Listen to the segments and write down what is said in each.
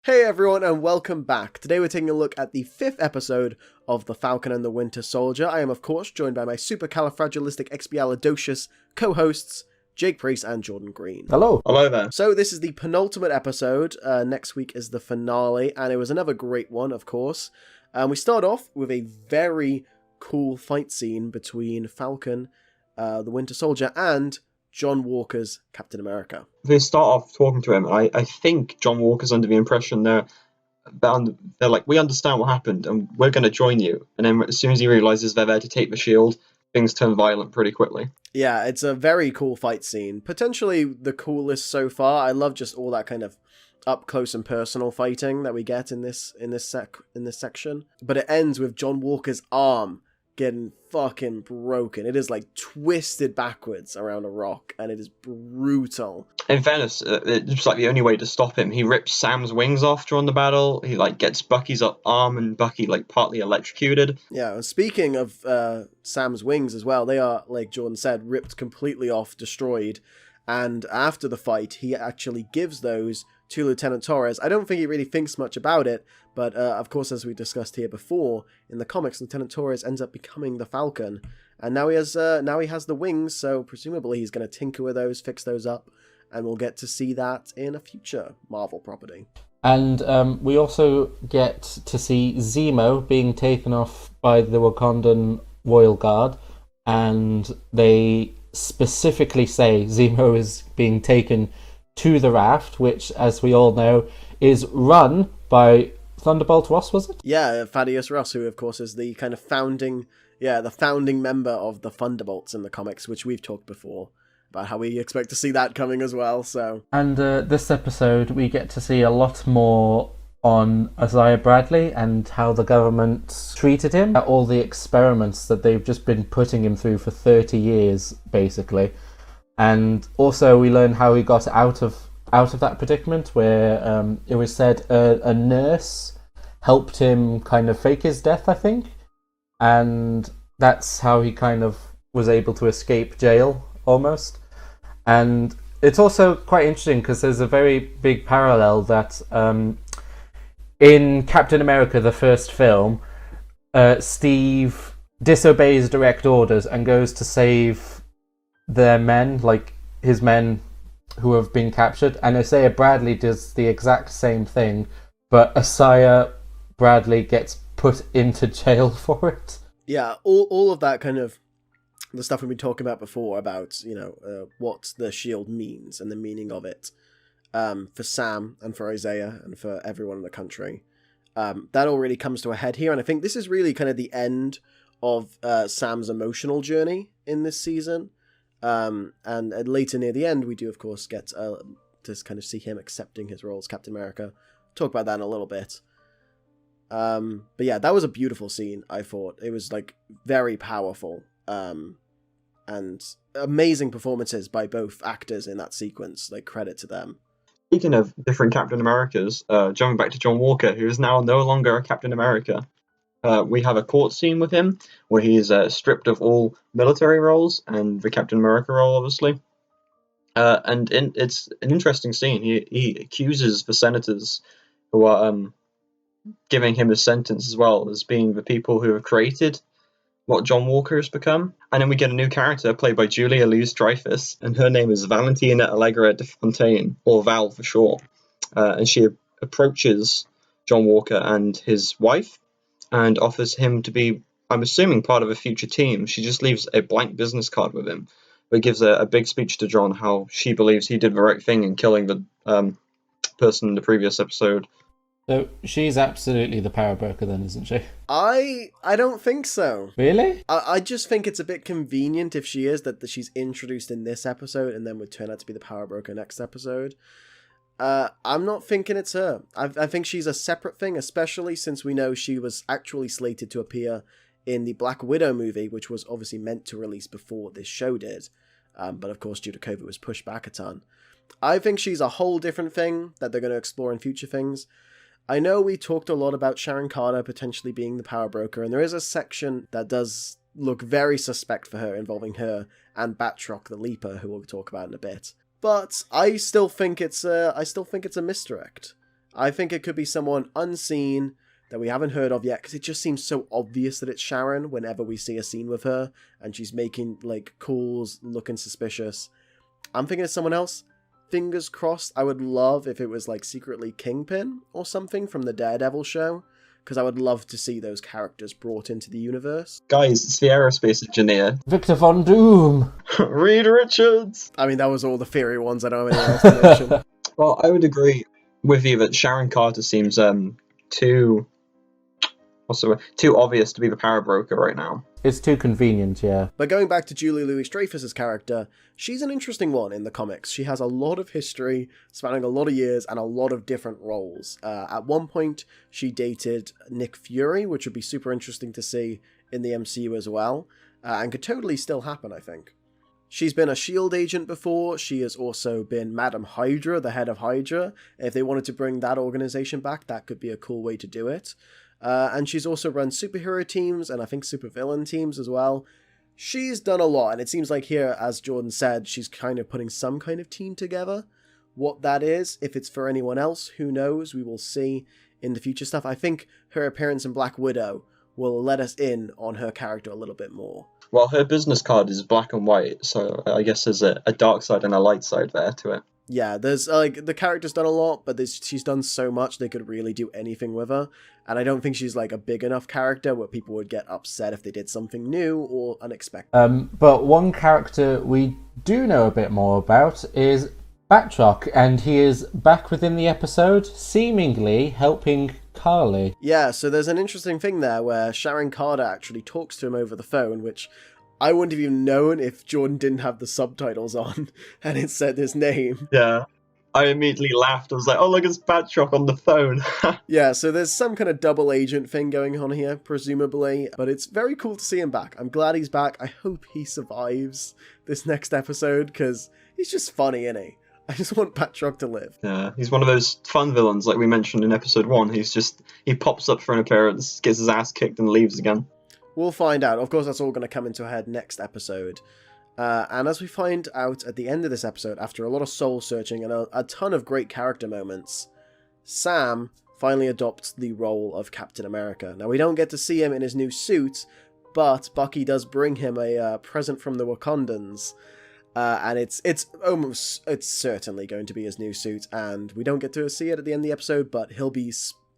Hey everyone and welcome back. Today we're taking a look at the 5th episode of The Falcon and the Winter Soldier. I am of course joined by my supercalifragilisticexpialidocious co-hosts Jake Priest and Jordan Green. Hello. Hello there. So this is the penultimate episode. Next week is the finale, and it was another great one, of course. We start off with a very cool fight scene between Falcon, the Winter Soldier, and John Walker's Captain America. They start off talking to him. I think John Walker's under the impression they're like, we understand what happened and we're going to join you. And then as soon as he realizes they're there to take the shield, things turn violent pretty quickly. Yeah, it's a very cool fight scene. Potentially the coolest so far. I love just all that kind of up close and personal fighting that we get in this section. But it ends with John Walker's arm getting fucking broken. It is like twisted backwards around a rock, and it is brutal. In fairness, it's like the only way to stop him. He rips Sam's wings off during the battle. He like gets Bucky's arm, and Bucky like partly electrocuted. Yeah, and speaking of Sam's wings as well, they are, like Jordan said, ripped completely off, destroyed. And after the fight, he actually gives those to Lieutenant Torres. I don't think he really thinks much about it, but of course, as we discussed here before, in the comics, Lieutenant Torres ends up becoming the Falcon, and now he has the wings, so presumably he's going to tinker with those, fix those up, and we'll get to see that in a future Marvel property. And we also get to see Zemo being taken off by the Wakandan Royal Guard, and they specifically say Zemo is being taken to the raft, which, as we all know, is run by Thunderbolt Ross, was it? Yeah, Thaddeus Ross, who of course is the kind of founding member of the Thunderbolts in the comics, which we've talked before about how we expect to see that coming as well. So, and this episode we get to see a lot more on Isaiah Bradley and how the government treated him, all the experiments that they've just been putting him through for 30 years, basically. And also we learn how he got out of that predicament, where it was said a nurse helped him kind of fake his death, I think. And that's how he kind of was able to escape jail, almost. And it's also quite interesting because there's a very big parallel that in Captain America, the first film, Steve disobeys direct orders and goes to save their men, like his men who have been captured, and Isaiah Bradley does the exact same thing, but Isaiah Bradley gets put into jail for it. Yeah, all of that kind of the stuff we've been talking about before about, what the shield means and the meaning of it for Sam and for Isaiah and for everyone in the country. That all really comes to a head here, and I think this is really kind of the end of Sam's emotional journey in this season. And later near the end, we do, of course, get to kind of see him accepting his role as Captain America. Talk about that in a little bit. But yeah, that was a beautiful scene, I thought. It was, like, very powerful. And amazing performances by both actors in that sequence. Like, credit to them. Speaking of different Captain Americas, jumping back to John Walker, who is now no longer a Captain America. We have a court scene with him where he is stripped of all military roles and the Captain America role, obviously. It's an interesting scene. He accuses the senators who are giving him a sentence as well as being the people who have created what John Walker has become. And then we get a new character played by Julia Louise-Dreyfus, and her name is Valentina Allegra de Fontaine, or Val for short. And she approaches John Walker and his wife and offers him to be, I'm assuming, part of a future team. She just leaves a blank business card with him, but gives a big speech to John how she believes he did the right thing in killing the person in the previous episode. So she's absolutely the power broker then, isn't she? I don't think so. Really? I just think it's a bit convenient if she is, that she's introduced in this episode and then would turn out to be the power broker next episode. I'm not thinking it's her. I think she's a separate thing, especially since we know she was actually slated to appear in the Black Widow movie, which was obviously meant to release before this show did. But of course, due to COVID, was pushed back a ton. I think she's a whole different thing that they're going to explore in future things. I know we talked a lot about Sharon Carter potentially being the power broker, and there is a section that does look very suspect for her, involving her and Backtrack the Leaper, who we'll talk about in a bit. But I still think it's a misdirect. I think it could be someone unseen that we haven't heard of yet, because it just seems so obvious that it's Sharon whenever we see a scene with her, and she's making, like, calls, looking suspicious. I'm thinking of someone else. Fingers crossed. I would love if it was, like, secretly Kingpin or something from the Daredevil show, because I would love to see those characters brought into the universe. Guys, it's the aerospace engineer. Victor Von Doom! Reed Richards! I mean, that was all the theory ones. I don't have anything else to mention. Well, I would agree with you that Sharon Carter seems too obvious to be the power broker right now. It's too convenient, yeah. But going back to Julia Louise-Dreyfus's character, she's an interesting one in the comics. She has a lot of history, spanning a lot of years and a lot of different roles. At one point, she dated Nick Fury, which would be super interesting to see in the MCU as well, and could totally still happen, I think. She's been a S.H.I.E.L.D. agent before. She has also been Madam Hydra, the head of Hydra. If they wanted to bring that organization back, that could be a cool way to do it. And she's also run superhero teams and I think supervillain teams as well. She's done a lot, and it seems like here, as Jordan said, she's kind of putting some kind of team together. What that is, if it's for anyone else, who knows? We will see in the future stuff. I think her appearance in Black Widow will let us in on her character a little bit more. Well, her business card is black and white, so I guess there's a dark side and a light side there to it. Yeah, there's, like, the character's done a lot, but she's done so much they could really do anything with her. And I don't think she's, like, a big enough character where people would get upset if they did something new or unexpected. But one character we do know a bit more about is Backtrack, and he is back within the episode, seemingly helping Carly. Yeah, so there's an interesting thing there where Sharon Carter actually talks to him over the phone, which I wouldn't have even known if Jordan didn't have the subtitles on and it said his name. Yeah. I immediately laughed. I was like, oh, look, it's Backtrack on the phone. Yeah, so there's some kind of double agent thing going on here, presumably, but it's very cool to see him back. I'm glad he's back. I hope he survives this next episode, because he's just funny, isn't he? I just want Backtrack to live. Yeah, he's one of those fun villains like we mentioned in episode 1. He pops up for an appearance, gets his ass kicked and leaves again. We'll find out. Of course, that's all going to come into a head next episode. And as we find out at the end of this episode, after a lot of soul searching and a ton of great character moments, Sam finally adopts the role of Captain America. Now, we don't get to see him in his new suit, but Bucky does bring him a present from the Wakandans. And it's certainly going to be his new suit, and we don't get to see it at the end of the episode, but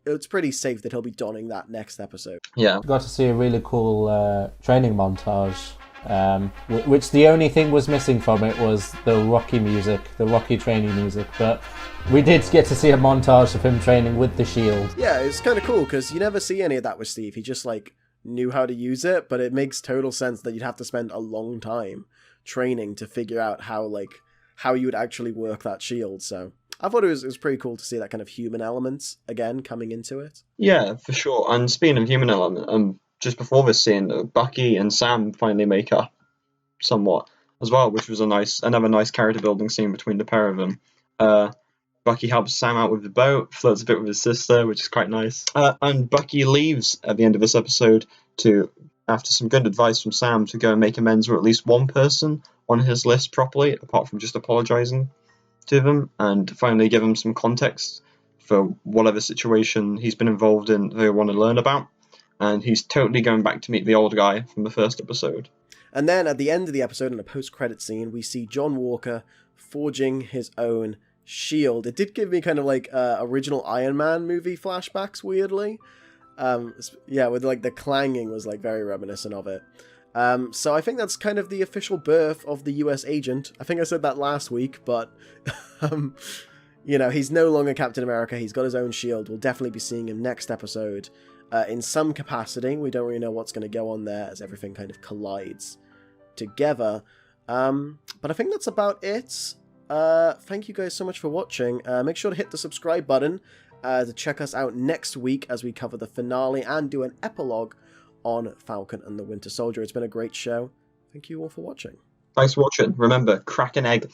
it's pretty safe that he'll be donning that next episode. Yeah. Got to see a really cool training montage, which the only thing was missing from it was the Rocky music, the Rocky training music, but we did get to see a montage of him training with the shield. Yeah, it's kind of cool, because you never see any of that with Steve. He just, like, knew how to use it, but it makes total sense that you'd have to spend a long time training to figure out how you would actually work that shield. So I thought it was pretty cool to see that kind of human element again coming into it. Yeah, for sure. And speaking of human element, just before this scene, Bucky and Sam finally make up somewhat as well, which was another nice character building scene between the pair of them. Bucky helps Sam out with the boat, flirts a bit with his sister, which is quite nice. And Bucky leaves at the end of this episode after some good advice from Sam, to go and make amends with at least one person on his list properly, apart from just apologising to them, and finally give him some context for whatever situation he's been involved in they want to learn about. And he's totally going back to meet the old guy from the first episode. And then at the end of the episode, in a post-credit scene, we see John Walker forging his own shield. It did give me kind of like original Iron Man movie flashbacks, weirdly. Yeah, with like the clanging was like very reminiscent of it. So I think that's kind of the official birth of the US agent. I think I said that last week, but you know, he's no longer Captain America. He's got his own shield. We'll definitely be seeing him next episode in some capacity. We don't really know what's going to go on there as everything kind of collides together. But I think that's about it. Thank you guys so much for watching. Make sure to hit the subscribe button to check us out next week as we cover the finale and do an epilogue on Falcon and the Winter Soldier. It's been a great show. Thank you all for watching. Thanks for watching. Remember, crack an egg.